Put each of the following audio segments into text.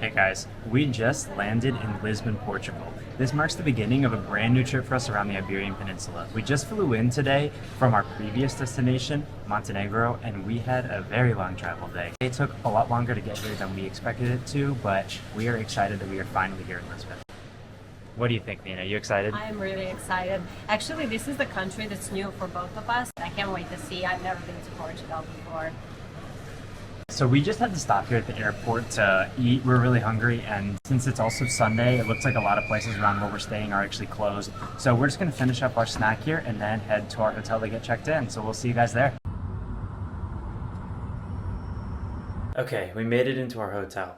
Hey guys, we just landed in Lisbon, Portugal. This marks the beginning of a brand new trip for us around the Iberian Peninsula. We just flew in today from our previous destination, Montenegro, and we had a very long travel day. It took a lot longer to get here than we expected it to, but we are excited that we are finally here in Lisbon. What do you think, Nina? Are you excited? I'm really excited. Actually, this is the country that's new for both of us. I can't wait to see. I've never been to Portugal before. So we just had to stop here at the airport to eat. We're really hungry, and since it's also Sunday, it looks like a lot of places around where we're staying are actually closed. So we're just gonna finish up our snack here and then head to our hotel to get checked in. So we'll see you guys there. Okay, we made it into our hotel.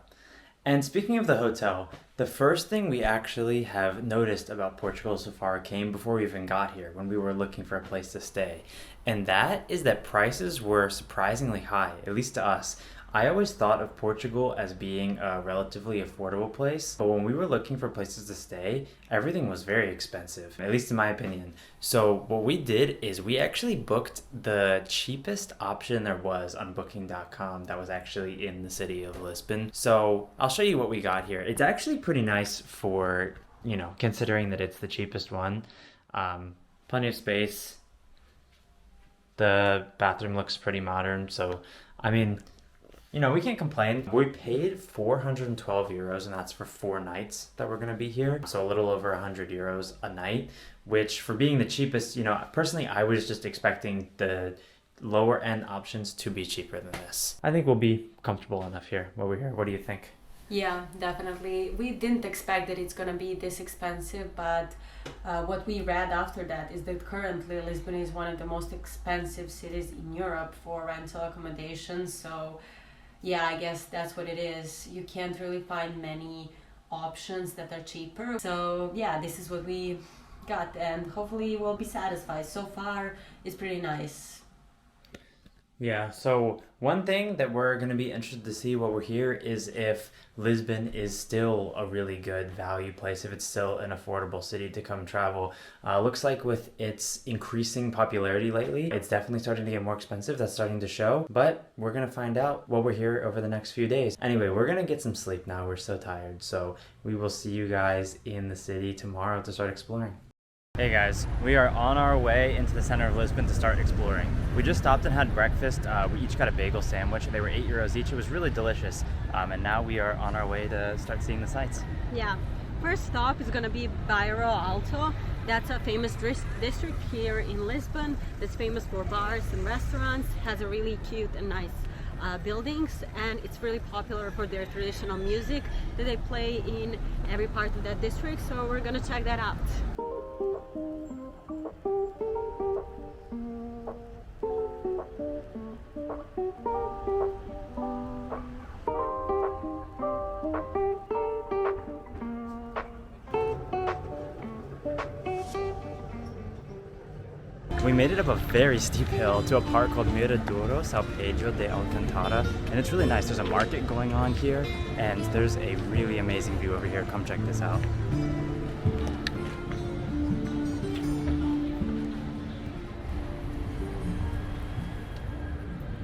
And speaking of the hotel, the first thing we actually have noticed about Portugal so far came before we even got here, when we were looking for a place to stay. And that is that prices were surprisingly high, at least to us. I always thought of Portugal as being a relatively affordable place, but when we were looking for places to stay, everything was very expensive, at least in my opinion. So what we did is we actually booked the cheapest option there was on booking.com that was actually in the city of Lisbon. So I'll show you what we got here. It's actually pretty nice for, considering that it's the cheapest one. Plenty of space. The bathroom looks pretty modern, so we can't complain. We paid 412 euros, and that's for 4 nights that we're gonna be here. So a little over 100 euros a night, which for being the cheapest, personally, I was just expecting the lower end options to be cheaper than this. I think we'll be comfortable enough here while we're here. What do you think? Yeah, definitely. We didn't expect that it's gonna be this expensive, but what we read after that is that currently Lisbon is one of the most expensive cities in Europe for rental accommodation. So yeah, I guess that's what it is. You can't really find many options that are cheaper. So yeah, this is what we got, and hopefully we'll be satisfied. So far, it's pretty nice. Yeah, so one thing that we're going to be interested to see while we're here is if Lisbon is still a really good value place, if it's still an affordable city to come travel. Looks like with its increasing popularity lately, it's definitely starting to get more expensive. That's starting to show, but we're going to find out while we're here over the next few days. Anyway, we're going to get some sleep now. We're so tired, so we will see you guys in the city tomorrow to start exploring. Hey guys, we are on our way into the center of Lisbon to start exploring. We just stopped and had breakfast. We each got a bagel sandwich. They were 8 euros each. It was really delicious. And now we are on our way to start seeing the sights. Yeah, first stop is gonna be Bairro Alto. That's a famous district here in Lisbon that's famous for bars and restaurants. Has a really cute and nice buildings, and it's really popular for their traditional music that they play in every part of that district. So we're gonna check that out. We made it up a very steep hill to a park called Miradoro São Pedro de Alcântara, and it's really nice. There's a market going on here, and there's a really amazing view over here. Come check this out.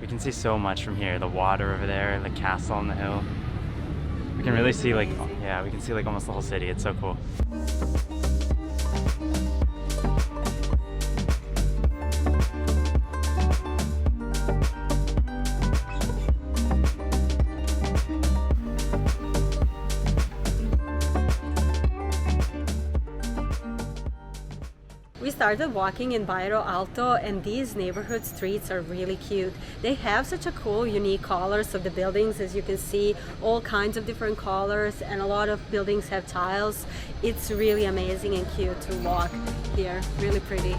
We can see so much from here. The water over there, the castle on the hill. We can really see we can see almost the whole city. It's so cool. We started walking in Bairro Alto, and these neighborhood streets are really cute. They have such a cool, unique colors of the buildings. As you can see, all kinds of different colors, and a lot of buildings have tiles. It's really amazing and cute to walk here. Really pretty.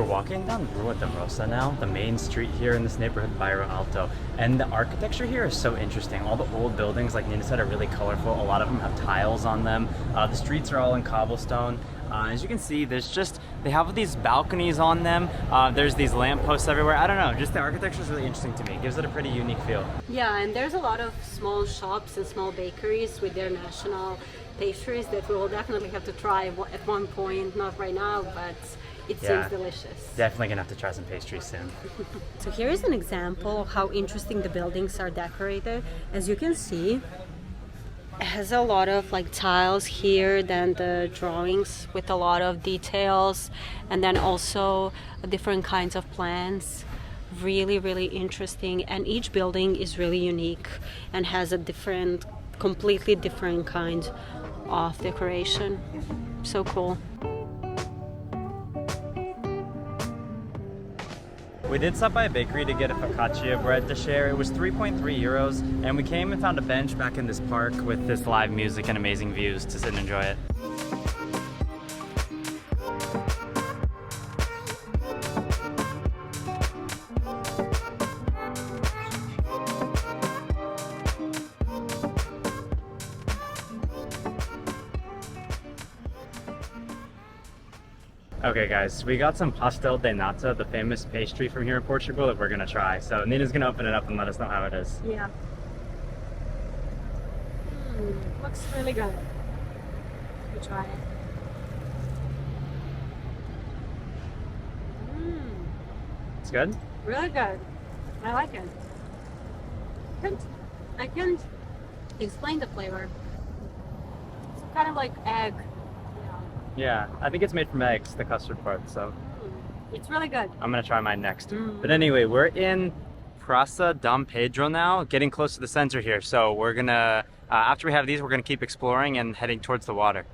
walking down Rua de Rosa now, the main street here in this neighborhood, Bairro Alto. And the architecture here is so interesting. All the old buildings, like Nina said, are really colorful. A lot of them have tiles on them. The streets are all in cobblestone. As you can see, they have these balconies on them. There's these lampposts everywhere. I don't know, just the architecture is really interesting to me. It gives it a pretty unique feel. Yeah, and there's a lot of small shops and small bakeries with their national pastries that we will definitely have to try at one point, not right now, but it seems delicious. Definitely gonna have to try some pastries soon. So here is an example of how interesting the buildings are decorated. As you can see, it has a lot of like tiles here, then the drawings with a lot of details, and then also different kinds of plants. Really, really interesting. And each building is really unique and has a completely different kind of decoration. So cool. We did stop by a bakery to get a focaccia bread to share. It was 3.3 euros, and we came and found a bench back in this park with this live music and amazing views to sit and enjoy it. Okay guys, we got some pastel de nata, the famous pastry from here in Portugal that we're gonna try. So Nina's gonna open it up and let us know how it is. Yeah. Looks really good. We try it. It's good? Really good. I like it. I can't explain the flavor. It's kind of like egg. Yeah, I think it's made from eggs, the custard part, so. It's really good. I'm gonna try mine next. But anyway, we're in Praca Dom Pedro now, getting close to the center here. So we're gonna, after we have these, we're gonna keep exploring and heading towards the water.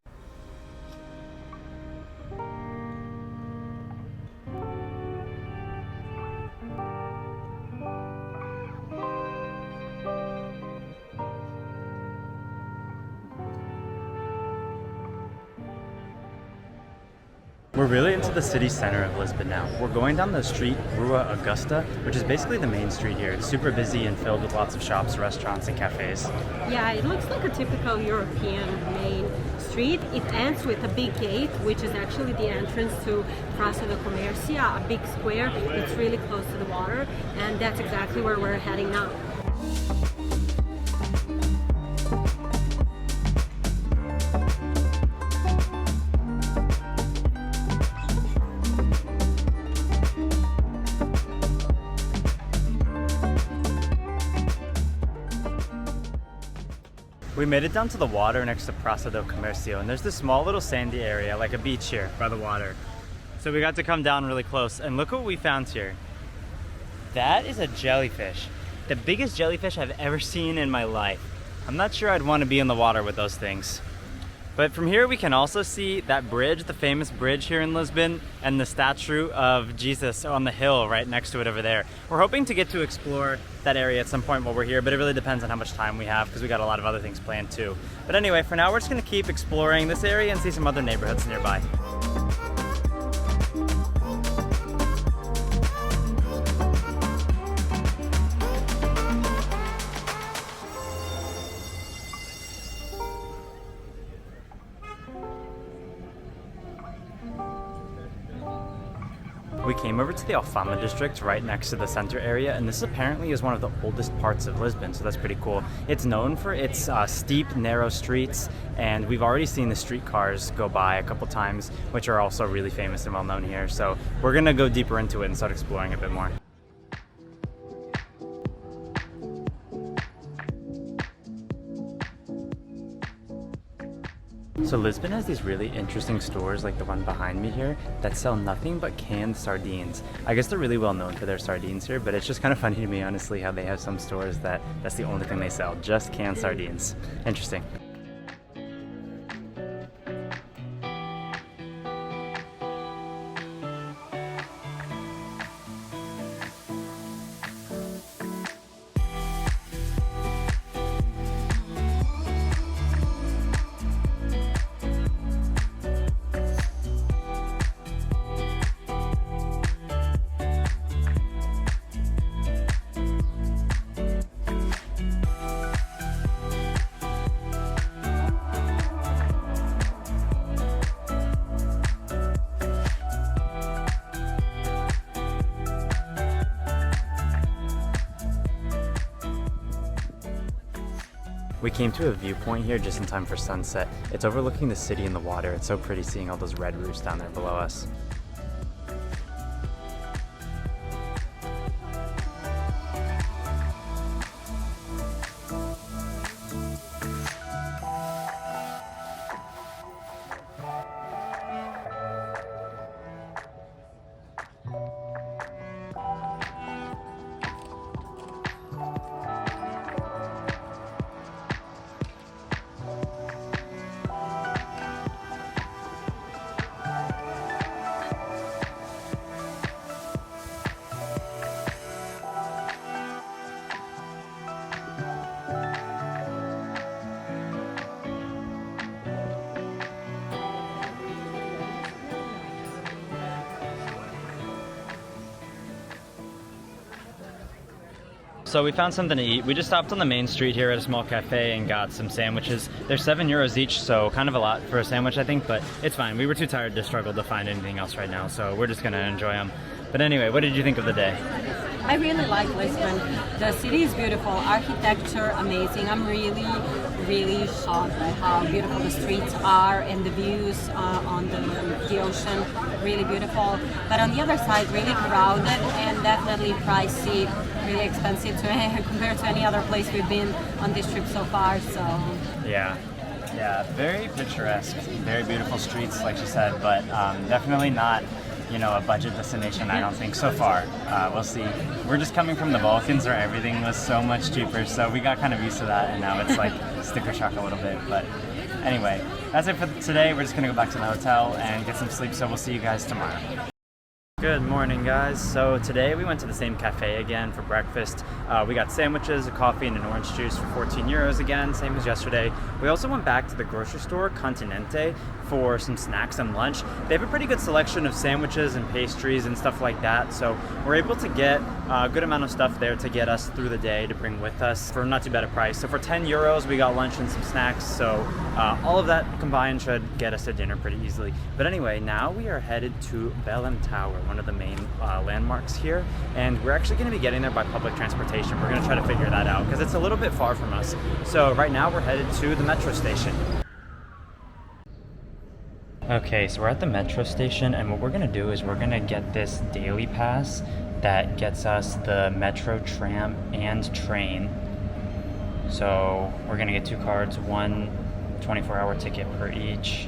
We're really into the city center of Lisbon now. We're going down the street Rua Augusta, which is basically the main street here. It's super busy and filled with lots of shops, restaurants, and cafes. Yeah, it looks like a typical European main street. It ends with a big gate, which is actually the entrance to Praca do Comercio, a big square. It's really close to the water, and that's exactly where we're heading now. We made it down to the water next to Praca do Comercio, and there's this small little sandy area, like a beach here by the water. So we got to come down really close, and look what we found here. That is a jellyfish. The biggest jellyfish I've ever seen in my life. I'm not sure I'd want to be in the water with those things. But from here we can also see that bridge, the famous bridge here in Lisbon, and the statue of Jesus on the hill right next to it over there. We're hoping to get to explore that area at some point while we're here, but it really depends on how much time we have because we got a lot of other things planned too. But anyway, for now we're just gonna keep exploring this area and see some other neighborhoods nearby. We came over to the Alfama district right next to the center area, and this apparently is one of the oldest parts of Lisbon, so that's pretty cool. It's known for its steep, narrow streets, and we've already seen the streetcars go by a couple times, which are also really famous and well known here. So we're gonna go deeper into it and start exploring a bit more. So Lisbon has these really interesting stores like the one behind me here that sell nothing but canned sardines. I guess they're really well known for their sardines here, but it's just kind of funny to me honestly how they have some stores that's the only thing they sell, just canned sardines. Interesting. We came to a viewpoint here just in time for sunset. It's overlooking the city and the water. It's so pretty seeing all those red roofs down there below us. So we found something to eat. We just stopped on the main street here at a small cafe and got some sandwiches. They're €7 each, so kind of a lot for a sandwich, I think, but it's fine. We were too tired to struggle to find anything else right now, so we're just gonna enjoy them. But anyway, what did you think of the day? I really like Lisbon. The city is beautiful, architecture amazing. I'm really shocked by how beautiful the streets are and the views on the ocean, really beautiful. But on the other side, really crowded and definitely pricey, really expensive compared to any other place we've been on this trip so far. So Yeah, very picturesque, very beautiful streets, like she said, but definitely not, you know, a budget destination, I don't think, so far. We'll see. We're just coming from the Balkans where everything was so much cheaper, so we got kind of used to that, and now it's like sticker shock a little bit. But anyway, that's it for today. We're just gonna go back to the hotel and get some sleep, so we'll see you guys tomorrow. Good morning, guys. So today we went to the same cafe again for breakfast. We got sandwiches, a coffee, and an orange juice for €14 again, same as yesterday. We also went back to the grocery store, Continente, for some snacks and lunch. They have a pretty good selection of sandwiches and pastries and stuff like that, so we're able to get a good amount of stuff there to get us through the day to bring with us for not too bad a price. So for €10, we got lunch and some snacks, so all of that combined should get us to dinner pretty easily. But anyway, now we are headed to Belem Tower, one of the main landmarks here, and we're actually going to be getting there by public transportation. We're going to try to figure that out because it's a little bit far from us. So right now we're headed to the metro station. Okay, so we're at the metro station, and what we're going to do is we're going to get this daily pass that gets us the metro, tram, and train. So we're going to get 2 cards, one 24-hour ticket per each.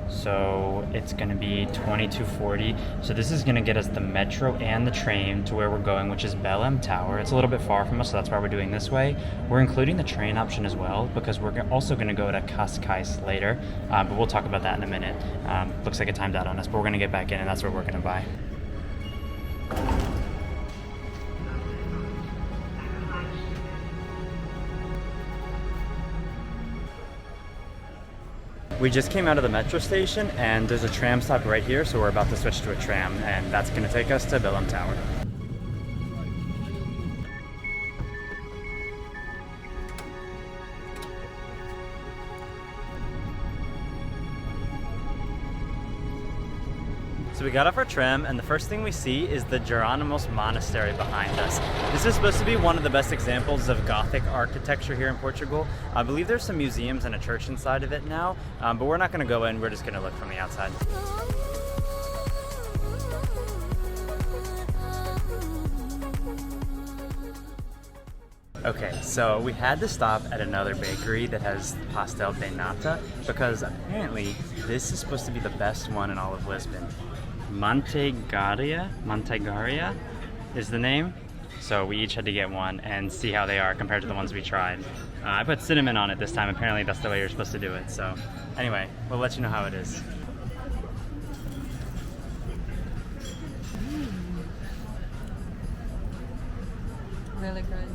So it's going to be $22.40. So this is going to get us the metro and the train to where we're going, which is Belem Tower. It's a little bit far from us, so that's why we're doing this way. We're including the train option as well because we're also going to go to Cascais later, but we'll talk about that in a minute. Looks like it timed out on us, but we're going to get back in, and that's what we're going to buy. We just came out of the metro station, and there's a tram stop right here, so we're about to switch to a tram, and that's going to take us to Belem Tower. So we got off our tram, and the first thing we see is the Geronimos Monastery behind us. This is supposed to be one of the best examples of Gothic architecture here in Portugal. I believe there's some museums and a church inside of it now, but we're not going to go in, we're just going to look from the outside. Okay, so we had to stop at another bakery that has pastel de nata because apparently this is supposed to be the best one in all of Lisbon. Mantegaria is the name. So we each had to get one and see how they are compared to the ones we tried. I put cinnamon on it this time. Apparently that's the way you're supposed to do it. So anyway, we'll let you know how it is. really good.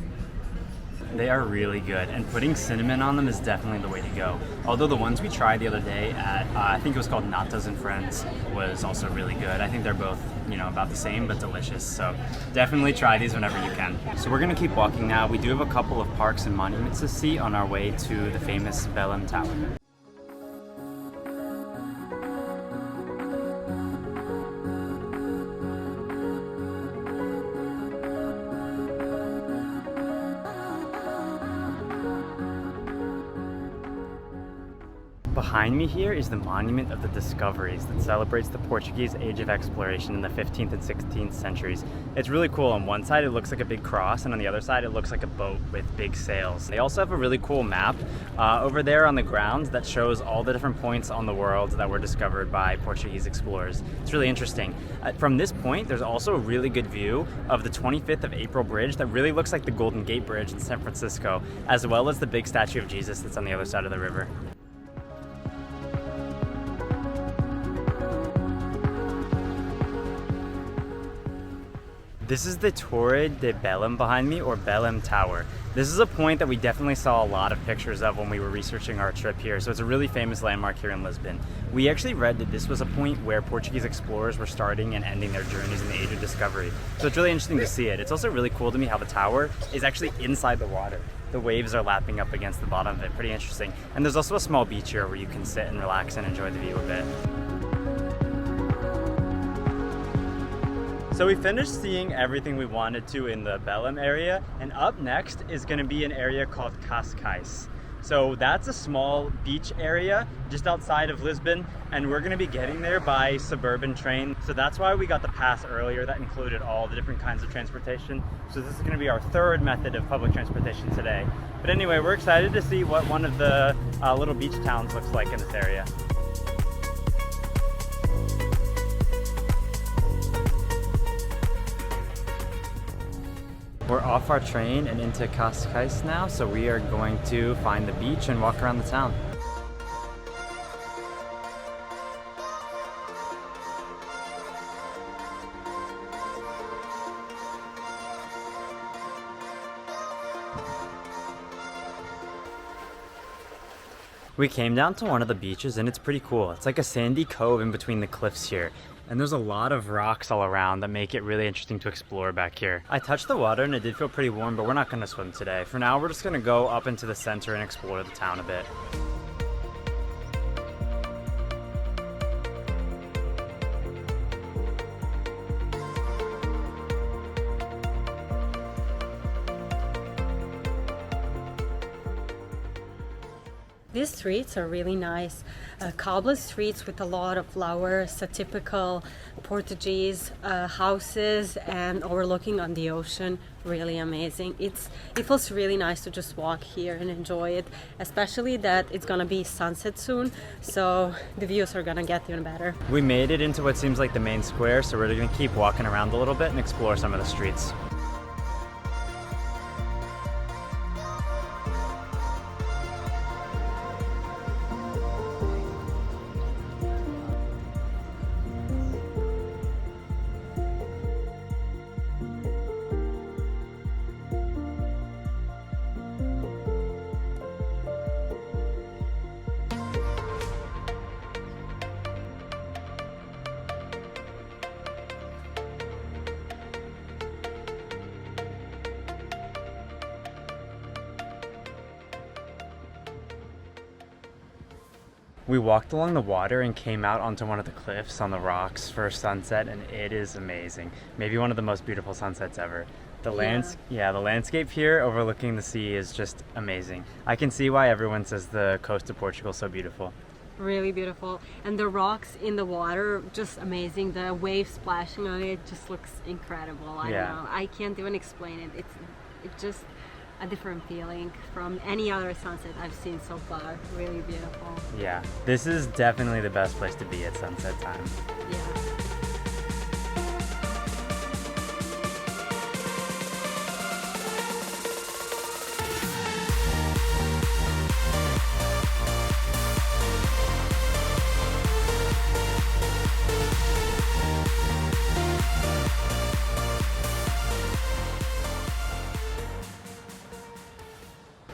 They are really good, and putting cinnamon on them is definitely the way to go. Although the ones we tried the other day at, I think it was called Natas and Friends, was also really good. I think they're both, about the same, but delicious. So definitely try these whenever you can. So we're gonna keep walking now. We do have a couple of parks and monuments to see on our way to the famous Belem Tower. Behind me here is the Monument of the Discoveries that celebrates the Portuguese age of exploration in the 15th and 16th centuries. It's really cool. On one side it looks like a big cross, and on the other side it looks like a boat with big sails. They also have a really cool map over there on the ground that shows all the different points on the world that were discovered by Portuguese explorers. It's really interesting. From this point there's also a really good view of the 25th of April bridge that really looks like the Golden Gate Bridge in San Francisco, as well as the big statue of Jesus that's on the other side of the river. This is the Torre de Belem behind me, or Belem Tower. This is a point that we definitely saw a lot of pictures of when we were researching our trip here, so it's a really famous landmark here in Lisbon. We actually read that this was a point where Portuguese explorers were starting and ending their journeys in the Age of Discovery. So it's really interesting to see it. It's also really cool to me how the tower is actually inside the water. The waves are lapping up against the bottom of it, pretty interesting. And there's also a small beach here where you can sit and relax and enjoy the view a bit. So we finished seeing everything we wanted to in the Belem area, and up next is going to be an area called Cascais. So that's a small beach area just outside of Lisbon, and we're going to be getting there by suburban train. So that's why we got the pass earlier that included all the different kinds of transportation. So this is going to be our third method of public transportation today. But anyway, we're excited to see what one of the little beach towns looks like in this area. We're off our train and into Cascais now, so we are going to find the beach and walk around the town. We came down to one of the beaches and it's pretty cool. It's like a sandy cove in between the cliffs here. And there's a lot of rocks all around that make it really interesting to explore back here. I touched the water and it did feel pretty warm, but we're not gonna swim today. For now, we're just gonna go up into the center and explore the town a bit. These streets are really nice. Cobble streets with a lot of flowers, a typical Portuguese houses, and overlooking on the ocean. Really amazing. It feels really nice to just walk here and enjoy it, especially that it's gonna be sunset soon, so the views are gonna get even better. We made it into what seems like the main square, so we're gonna keep walking around a little bit and explore some of the streets. We walked along the water and came out onto one of the cliffs on the rocks for a sunset, and it is amazing. Maybe one of the most beautiful sunsets ever. The landscape here overlooking the sea is just amazing. I can see why everyone says the coast of Portugal is so beautiful. Really beautiful, and the rocks in the water, just amazing. The waves splashing on it just looks incredible. I don't know, I can't even explain it. It's just a different feeling from any other sunset I've seen so far. Really beautiful. Yeah, this is definitely the best place to be at sunset time. Yeah.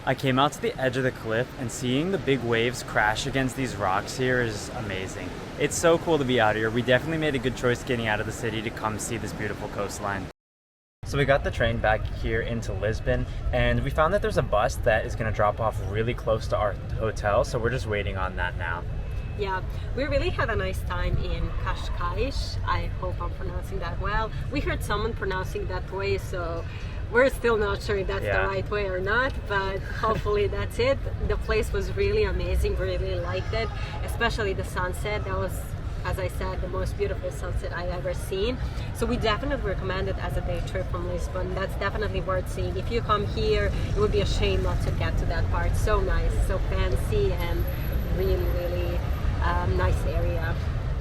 I came out to the edge of the cliff, and seeing the big waves crash against these rocks here is amazing. It's so cool to be out here. We definitely made a good choice getting out of the city to come see this beautiful coastline. So we got the train back here into Lisbon, and we found that there's a bus that is going to drop off really close to our hotel, so we're just waiting on that now. Yeah, we really had a nice time in Cascais. I hope I'm pronouncing that well. We heard someone pronouncing that way, so We're still not sure if that's the right way or not, but hopefully that's it. The place was really amazing, really liked it, especially the sunset. That was, as I said, the most beautiful sunset I've ever seen. So we definitely recommend it as a day trip from Lisbon. That's definitely worth seeing. If you come here, it would be a shame not to get to that part. So nice, so fancy, and really, really nice area.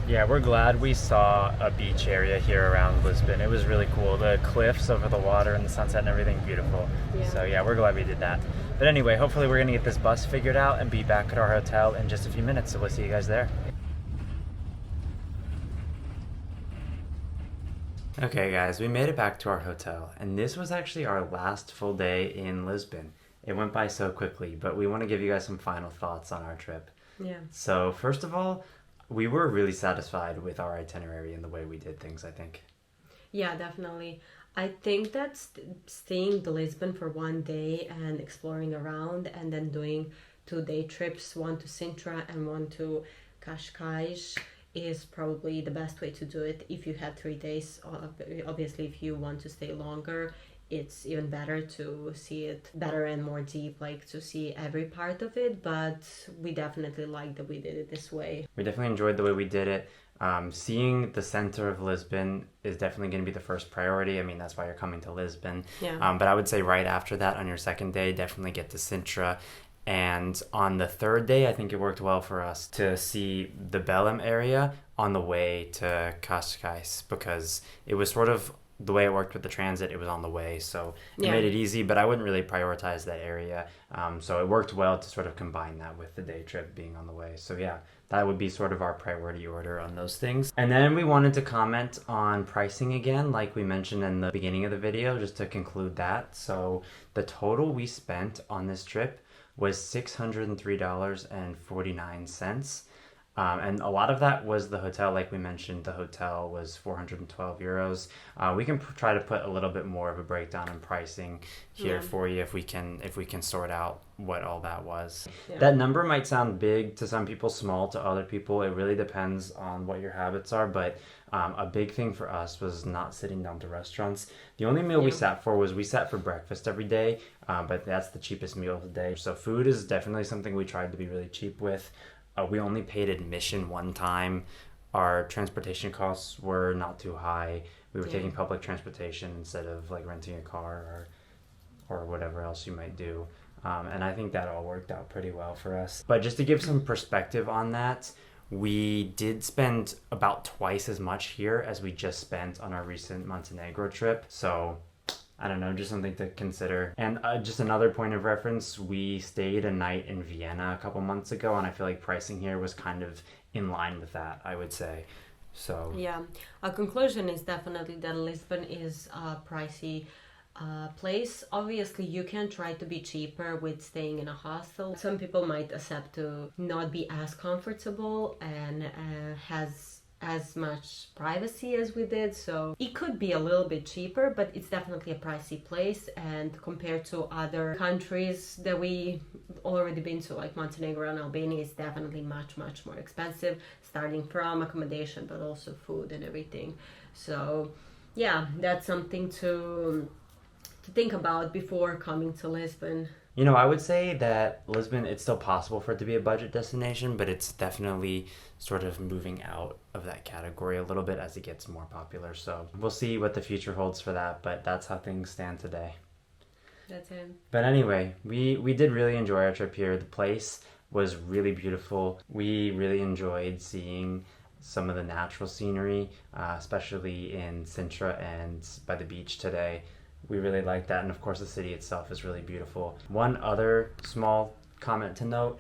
Yeah, we're glad we saw a beach area here around Lisbon. It was really cool. The cliffs over the water and the sunset and everything, beautiful. Yeah. So yeah, we're glad we did that. But anyway, hopefully we're gonna get this bus figured out and be back at our hotel in just a few minutes. So we'll see you guys there. Okay guys, we made it back to our hotel, and this was actually our last full day in Lisbon. It went by so quickly, but we want to give you guys some final thoughts on our trip. Yeah. So first of all, we were really satisfied with our itinerary and the way we did things, I think. Yeah, definitely. I think that staying in Lisbon for one day and exploring around, and then doing 2-day trips, one to Sintra and one to Cascais, is probably the best way to do it. If you had 3 days, obviously if you want to stay longer, it's even better to see it better and more deep, like to see every part of it. But we definitely like that we did it this way. We definitely enjoyed the way we did it. Seeing the center of Lisbon is definitely going to be the first priority. I mean, that's why you're coming to Lisbon. Yeah. But I would say right after that, on your second day, definitely get to Sintra. And on the third day, I think it worked well for us to see the Belem area on the way to Cascais, because it was sort of the way it worked with the transit. It was on the way, so it made it easy, but I wouldn't really prioritize that area. So it worked well to sort of combine that with the day trip being on the way. So yeah, that would be sort of our priority order on those things. And then we wanted to comment on pricing again, like we mentioned in the beginning of the video, just to conclude that. So the total we spent on this trip was $603.49. And a lot of that was the hotel. Like we mentioned, the hotel was 412 euros. We can try to put a little bit more of a breakdown in pricing here for you if we can sort out what all that was. Yeah. That number might sound big to some people, small to other people. It really depends on what your habits are, but a big thing for us was not sitting down to restaurants. The only meal we sat for breakfast every day, but that's the cheapest meal of the day. So food is definitely something we tried to be really cheap with. We only paid admission one time. Our transportation costs were not too high. We were taking public transportation instead of like renting a car or whatever else you might do. And I think that all worked out pretty well for us. But just to give some perspective on that, we did spend about twice as much here as we just spent on our recent Montenegro trip. So I don't know, just something to consider. And just another point of reference, we stayed a night in Vienna a couple months ago, and I feel like pricing here was kind of in line with that, I would say. So yeah, our conclusion is definitely that Lisbon is a pricey place. Obviously, you can try to be cheaper with staying in a hostel. Some people might accept to not be as comfortable and has as much privacy as we did, so it could be a little bit cheaper, but it's definitely a pricey place. And compared to other countries that we already been to, like Montenegro and Albania, it's definitely much more expensive, starting from accommodation but also food and everything. So yeah, that's something to think about before coming to Lisbon. You know, I would say that Lisbon, it's still possible for it to be a budget destination, but it's definitely sort of moving out of that category a little bit as it gets more popular. So we'll see what the future holds for that, but that's how things stand today. That's it. But anyway, we did really enjoy our trip here. The place was really beautiful. We really enjoyed seeing some of the natural scenery, especially in Sintra and by the beach today. We really like that, and of course the city itself is really beautiful. One other small comment to note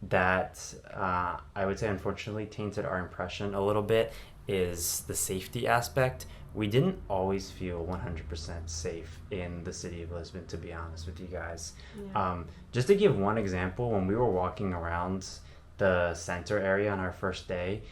that I would say unfortunately tainted our impression a little bit is the safety aspect. We didn't always feel 100% safe in the city of Lisbon, to be honest with you guys. Yeah. Just to give one example, when we were walking around the center area on our first day,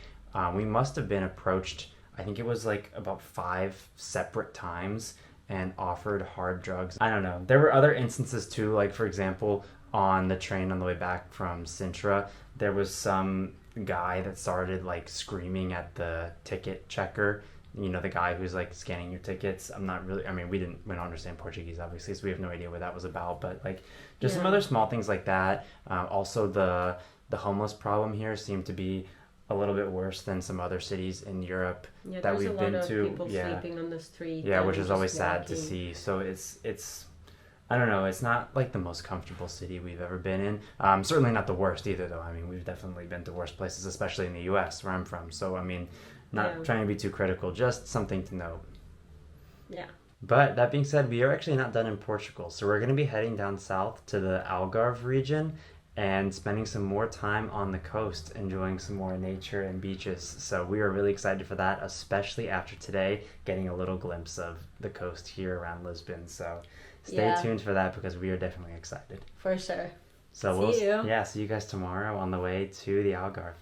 we must have been approached, I think it was like about 5 separate times, and offered hard drugs. I don't know. There were other instances too, like for example, on the train on the way back from Sintra, there was some guy that started like screaming at the ticket checker you know, the guy who's like scanning your tickets. I'm not really, I mean, we don't understand Portuguese obviously, so we have no idea what that was about, but like just some other small things like that. Also the homeless problem here seemed to be a little bit worse than some other cities in Europe that we've been to. There's a lot of people sleeping on the street. Yeah, which is always sad to see. So it's I don't know, it's not like the most comfortable city we've ever been in. Certainly not the worst either, though. I mean, we've definitely been to worse places, especially in the U.S. where I'm from. So, I mean, not trying to be too critical, just something to note. Yeah. But that being said, we are actually not done in Portugal. So we're going to be heading down south to the Algarve region and spending some more time on the coast, enjoying some more nature and beaches. So we are really excited for that, especially after today, getting a little glimpse of the coast here around Lisbon. So stay tuned for that because we are definitely excited. For sure. So see you guys tomorrow on the way to the Algarve.